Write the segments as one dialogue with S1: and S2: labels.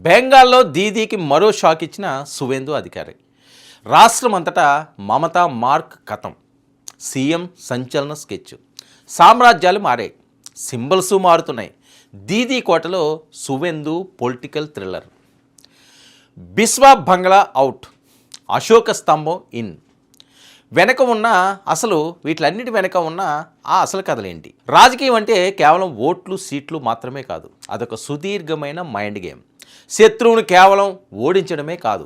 S1: బెంగాల్లో దీదీకి మరో షాక్ ఇచ్చిన సువేందు అధికారి. రాష్ట్రం అంతటా మమతా మార్క్ కథం. సీఎం సంచలన స్కెచ్. సామ్రాజ్యాలు మారాయి, సింబల్స్ మారుతున్నాయి. దీదీ కోటలో సువేందు పొలిటికల్ థ్రిల్లర్. బిస్వా బంగ్లా అవుట్, అశోక స్తంభం ఇన్. వెనక ఉన్న అసలు వీటిలన్నిటి వెనక ఉన్న ఆ అసలు కథలేంటి? రాజకీయం అంటే కేవలం ఓట్లు సీట్లు మాత్రమే కాదు, అదొక సుదీర్ఘమైన మైండ్ గేమ్. శత్రువును కేవలం ఓడించడమే కాదు,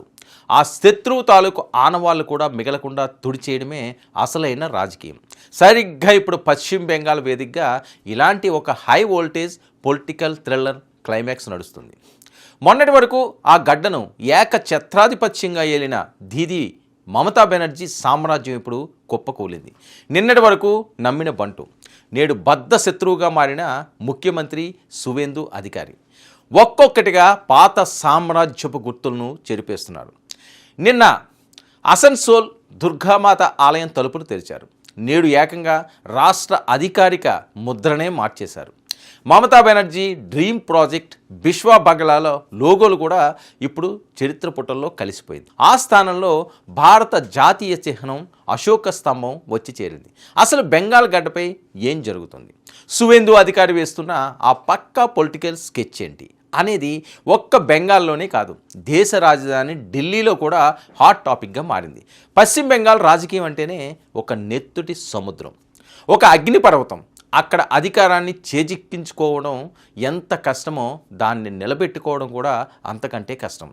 S1: ఆ శత్రువు తాలూకు ఆనవాళ్ళు కూడా మిగలకుండా తుడిచేయడమే అసలైన రాజకీయం. సరిగ్గా ఇప్పుడు పశ్చిమ బెంగాల్ వేదికగా ఇలాంటి ఒక high voltage political thriller climax నడుస్తుంది. మొన్నటి వరకు ఆ గడ్డను ఏకఛత్రాధిపత్యంగా ఏలిన దీదీ మమతా బెనర్జీ సామ్రాజ్యం ఇప్పుడు కుప్పకూలింది. నిన్నటి వరకు నమ్మిన బంటు నేడు బద్ధ శత్రువుగా మారిన ముఖ్యమంత్రి సువేందు అధికారి ఒక్కొక్కటిగా పాత సామ్రాజ్యపు గుర్తులను చెరిపేస్తున్నారు. నిన్న అసన్సోల్ దుర్గామాత ఆలయం తలుపులు తెరిచారు. నేడు ఏకంగా రాష్ట్ర అధికారిక ముద్రనే మార్చేశారు. మమతా బెనర్జీ డ్రీమ్ ప్రాజెక్ట్ బిస్వా బంగ్లాలో లోగోలు కూడా ఇప్పుడు చరిత్ర పుటల్లో కలిసిపోయింది. ఆ స్థానంలో భారత జాతీయ చిహ్నం అశోక స్తంభం వచ్చి చేరింది. అసలు బెంగాల్ గడ్డపై ఏం జరుగుతుంది, సువేందు అధికారి వేస్తున్న ఆ పక్కా పొలిటికల్ స్కెచ్ ఏంటి అనేది ఒక్క బెంగాల్లోనే కాదు, దేశ రాజధాని ఢిల్లీలో కూడా హాట్ టాపిక్గా మారింది. పశ్చిమ బెంగాల్ రాజకీయం అంటేనే ఒక నెత్తుటి సముద్రం, ఒక అగ్నిపర్వతం. అక్కడ అధికారాన్ని చేజిక్కించుకోవడం ఎంత కష్టమో దాన్ని నిలబెట్టుకోవడం కూడా అంతకంటే కష్టం.